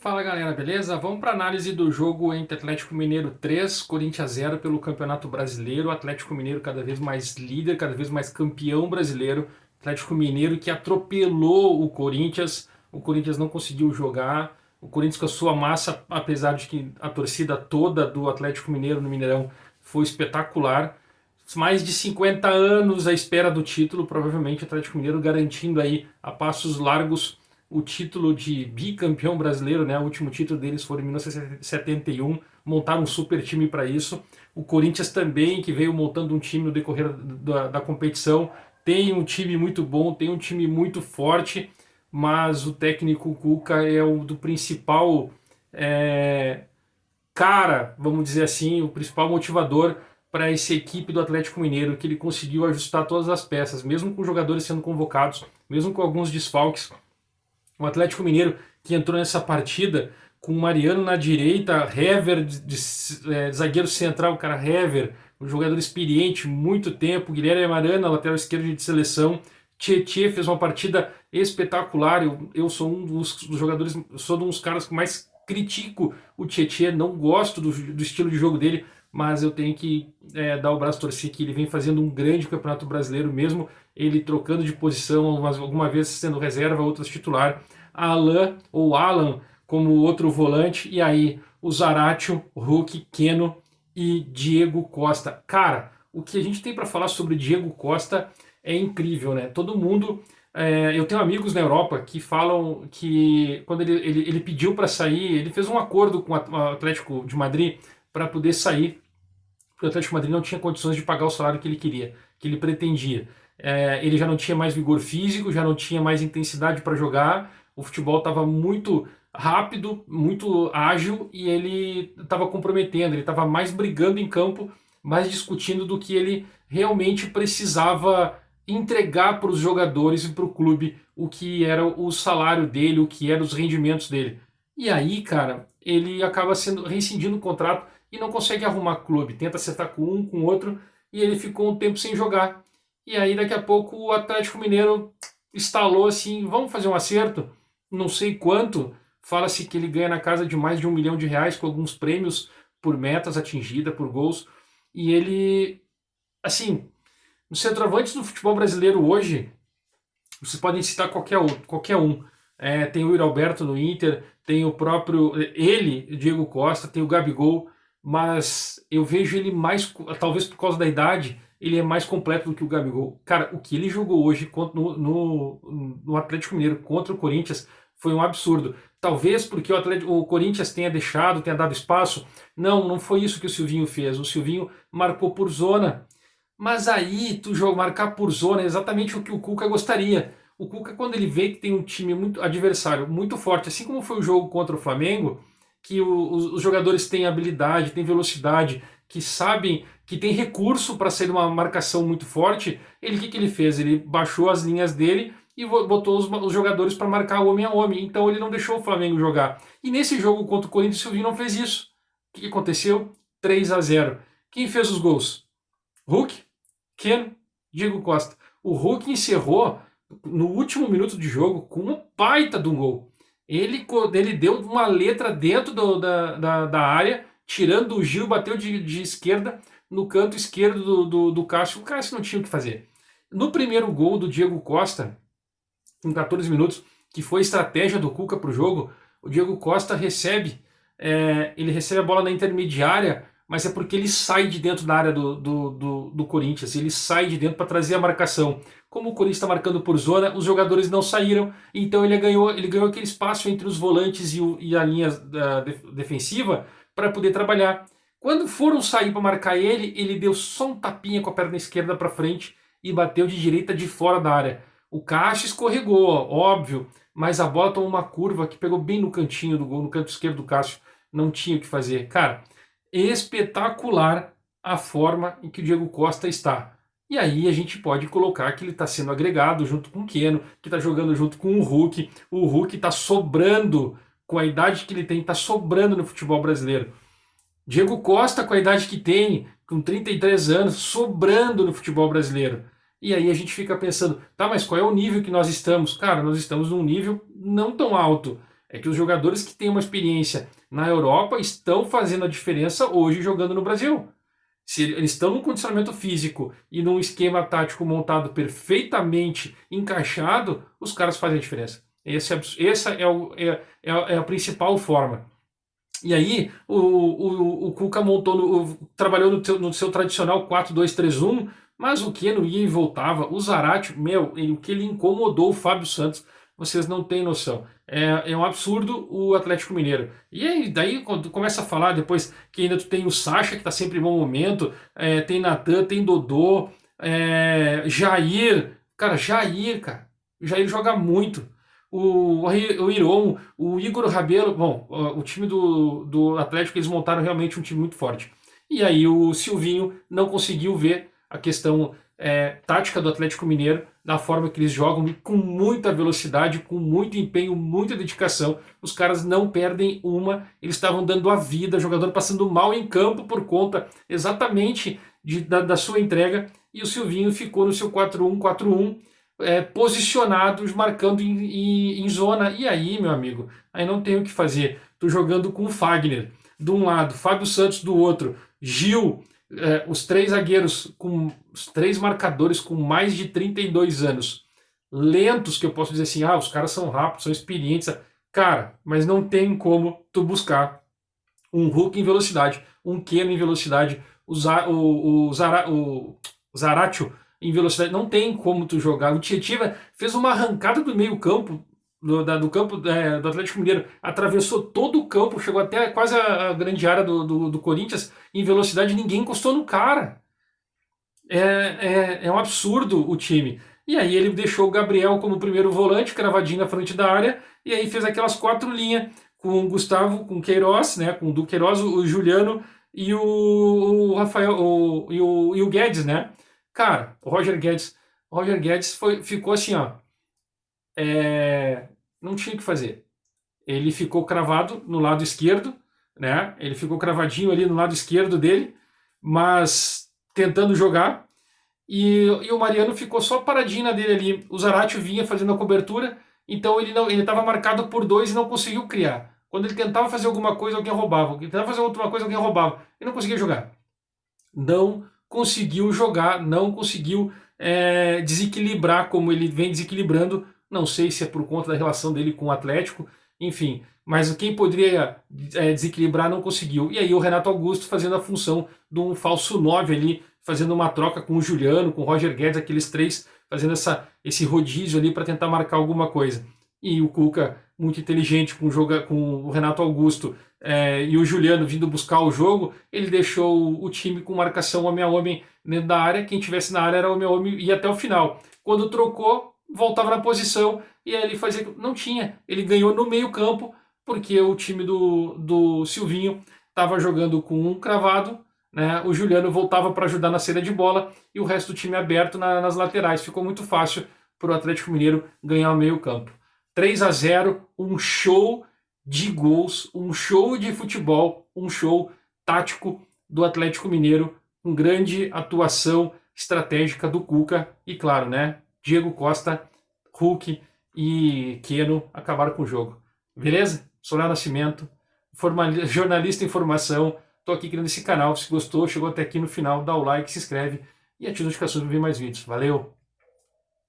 Fala galera, beleza? Vamos para análise do jogo entre Atlético Mineiro 3, Corinthians 0 pelo Campeonato Brasileiro. Atlético Mineiro cada vez mais líder, cada vez mais campeão brasileiro. Atlético Mineiro que atropelou o Corinthians não conseguiu jogar. O Corinthians com a sua massa, apesar de que a torcida toda do Atlético Mineiro no Mineirão foi espetacular. Mais de 50 anos à espera do título, provavelmente o Atlético Mineiro garantindo aí a passos largos o título de bicampeão brasileiro, né? O último título deles foi em 1971, montaram um super time para isso. O Corinthians também, que veio montando um time no decorrer da competição, tem um time muito bom, tem um time muito forte, mas o técnico Cuca é o do principal cara, vamos dizer assim, o principal motivador para essa equipe do Atlético Mineiro, que ele conseguiu ajustar todas as peças, mesmo com jogadores sendo convocados, mesmo com alguns desfalques. O Atlético Mineiro que entrou nessa partida com o Mariano na direita, Hever de zagueiro central, o cara Hever, um jogador experiente, muito tempo, Guilherme Arana, lateral esquerdo de seleção, Tietê fez uma partida espetacular. Eu sou um dos jogadores, sou um dos caras que mais critico o Tietê, não gosto do estilo de jogo dele, mas eu tenho que dar o braço a torcer que ele vem fazendo um grande campeonato brasileiro, mesmo ele trocando de posição, alguma vez sendo reserva, outras titular. Alan ou Alan como outro volante, e aí o Zaratio, Hulk, Keno e Diego Costa. Cara, o que a gente tem para falar sobre Diego Costa é incrível, né? Todo mundo. Eu tenho amigos na Europa que falam que quando ele pediu para sair, ele fez um acordo com o Atlético de Madrid para poder sair, porque o Atlético de Madrid não tinha condições de pagar o salário que ele queria, que ele pretendia. Ele já não tinha mais vigor físico, já não tinha mais intensidade para jogar, o futebol estava muito rápido, muito ágil e ele estava comprometendo, ele estava mais brigando em campo, mais discutindo do que ele realmente precisava entregar para os jogadores e para o clube o que era o salário dele, o que eram os rendimentos dele. E aí, cara, ele acaba sendo rescindindo o contrato e não consegue arrumar clube. Tenta acertar com um, com outro, e ele ficou um tempo sem jogar. E aí, daqui a pouco, o Atlético Mineiro instalou assim: vamos fazer um acerto? Não sei quanto. Fala-se que ele ganha na casa de mais de R$ 1 milhão, com alguns prêmios por metas atingidas, por gols. E ele, assim, os centroavantes do futebol brasileiro hoje, vocês podem citar qualquer um. Tem o Yuri Alberto no Inter, tem o próprio ele, Diego Costa, tem o Gabigol, mas eu vejo ele mais, talvez por causa da idade, ele é mais completo do que o Gabigol. Cara, o que ele jogou hoje no Atlético Mineiro contra o Corinthians foi um absurdo. Talvez porque o Corinthians tenha dado espaço. Não, não foi isso que o Silvinho fez. O Silvinho marcou por zona. Mas aí, marcar por zona é exatamente o que o Cuca gostaria. O Cuca, quando ele vê que tem um time muito adversário, muito forte, assim como foi o jogo contra o Flamengo, que os jogadores têm habilidade, têm velocidade, que sabem, que tem recurso para ser uma marcação muito forte, o que ele fez? Ele baixou as linhas dele e botou os jogadores para marcar homem a homem. Então ele não deixou o Flamengo jogar. E nesse jogo contra o Corinthians, o Silvinho não fez isso. O que aconteceu? 3-0. Quem fez os gols? Hulk, Keno, Diego Costa. O Hulk encerrou no último minuto de jogo com uma baita de um gol. Ele deu uma letra dentro da área, tirando o Gil, bateu de esquerda no canto esquerdo do Cássio. O Cássio não tinha o que fazer. No primeiro gol do Diego Costa, com 14 minutos, que foi estratégia do Cuca para o jogo, o Diego Costa ele recebe a bola na intermediária, mas é porque ele sai de dentro da área do Corinthians, ele sai de dentro para trazer a marcação. Como o Corinthians está marcando por zona, os jogadores não saíram, então ele ganhou aquele espaço entre os volantes e a linha defensiva para poder trabalhar. Quando foram sair para marcar ele deu só um tapinha com a perna esquerda para frente e bateu de direita de fora da área. O Cássio escorregou, óbvio, mas a bola tomou uma curva que pegou bem no cantinho do gol, no canto esquerdo do Cássio. Não tinha o que fazer. Cara, espetacular a forma em que o Diego Costa está. E aí a gente pode colocar que ele está sendo agregado junto com o Keno, que está jogando junto com o Hulk. O Hulk está sobrando, com a idade que ele tem, está sobrando no futebol brasileiro. Diego Costa, com a idade que tem, com 33 anos, sobrando no futebol brasileiro. E aí a gente fica pensando, tá, mas qual é o nível que nós estamos? Cara, nós estamos num nível não tão alto. É que os jogadores que têm uma experiência na Europa estão fazendo a diferença hoje jogando no Brasil. Se eles estão num condicionamento físico e num esquema tático montado perfeitamente encaixado, os caras fazem a diferença. Essa é a principal forma. E aí, o Cuca trabalhou no seu tradicional 4-2-3-1, mas o Keno ia e voltava. O Zarate, o que ele incomodou o Fábio Santos, vocês não têm noção. É um absurdo o Atlético Mineiro. E aí, daí, quando começa a falar depois que ainda tu tem o Sacha, que tá sempre em bom momento, tem Natan, tem Dodô, Jair. Cara, Jair, cara. O Jair joga muito. O Iron, o Igor Rabelo, bom, o time do Atlético, eles montaram realmente um time muito forte. E aí o Silvinho não conseguiu ver a questão tática do Atlético Mineiro, na forma que eles jogam, com muita velocidade, com muito empenho, muita dedicação. Os caras não perdem uma, eles estavam dando a vida, jogador passando mal em campo por conta exatamente da sua entrega, e o Silvinho ficou no seu 4-1-4-1, posicionados, marcando em zona. E aí, meu amigo, aí não tem o que fazer. Tô jogando com o Fagner de um lado, Fábio Santos do outro, Gil, os três zagueiros, os três marcadores com mais de 32 anos. Lentos, que eu posso dizer assim, os caras são rápidos, são experientes. Cara, mas não tem como tu buscar um Hulk em velocidade, um Keno em velocidade, o Zaratio em velocidade. Não tem como tu jogar. O Tietchan fez uma arrancada do meio campo, do campo do Atlético Mineiro, atravessou todo o campo, chegou até quase a grande área do Corinthians em velocidade, ninguém encostou no cara. É um absurdo o time. E aí ele deixou o Gabriel como primeiro volante, cravadinho na frente da área, e aí fez aquelas 4 linhas com o Gustavo, com o Queiroz, né, com o Duqueiroz, o Juliano e o Rafael e o Guedes, né? Cara, o Roger Guedes ficou assim, ó. Não tinha o que fazer. Ele ficou cravado no lado esquerdo, né? Ele ficou cravadinho ali no lado esquerdo dele, mas tentando jogar. E o Mariano ficou só paradinho na dele ali. O Zaratio vinha fazendo a cobertura, então ele estava marcado por 2 e não conseguiu criar. Quando ele tentava fazer alguma coisa, alguém roubava. Ele tentava fazer outra coisa, alguém roubava. Ele não conseguia jogar. Não conseguiu jogar, não conseguiu desequilibrar como ele vem desequilibrando. Não sei se é por conta da relação dele com o Atlético, enfim. Mas quem poderia desequilibrar não conseguiu. E aí o Renato Augusto fazendo a função de um falso 9 ali, fazendo uma troca com o Juliano, com o Roger Guedes, aqueles três, fazendo esse rodízio ali para tentar marcar alguma coisa. E o Cuca, muito inteligente com o Renato Augusto e o Juliano vindo buscar o jogo, ele deixou o time com marcação homem a homem dentro da área. Quem tivesse na área era homem a homem e ia até o final. Quando trocou, voltava na posição e aí ele fazia. Não tinha. Ele ganhou no meio-campo, porque o time do Silvinho estava jogando com um cravado, né? O Juliano voltava para ajudar na saída de bola e o resto do time aberto nas laterais. Ficou muito fácil para o Atlético Mineiro ganhar o meio-campo. 3-0, um show de gols, um show de futebol, um show tático do Atlético Mineiro, com grande atuação estratégica do Cuca e, claro, né, Diego Costa, Hulk e Keno acabaram com o jogo. Beleza? Sou Léo Nascimento, jornalista em formação, estou aqui criando esse canal. Se gostou, chegou até aqui no final, dá o like, se inscreve e ativa as notificações para ver mais vídeos. Valeu!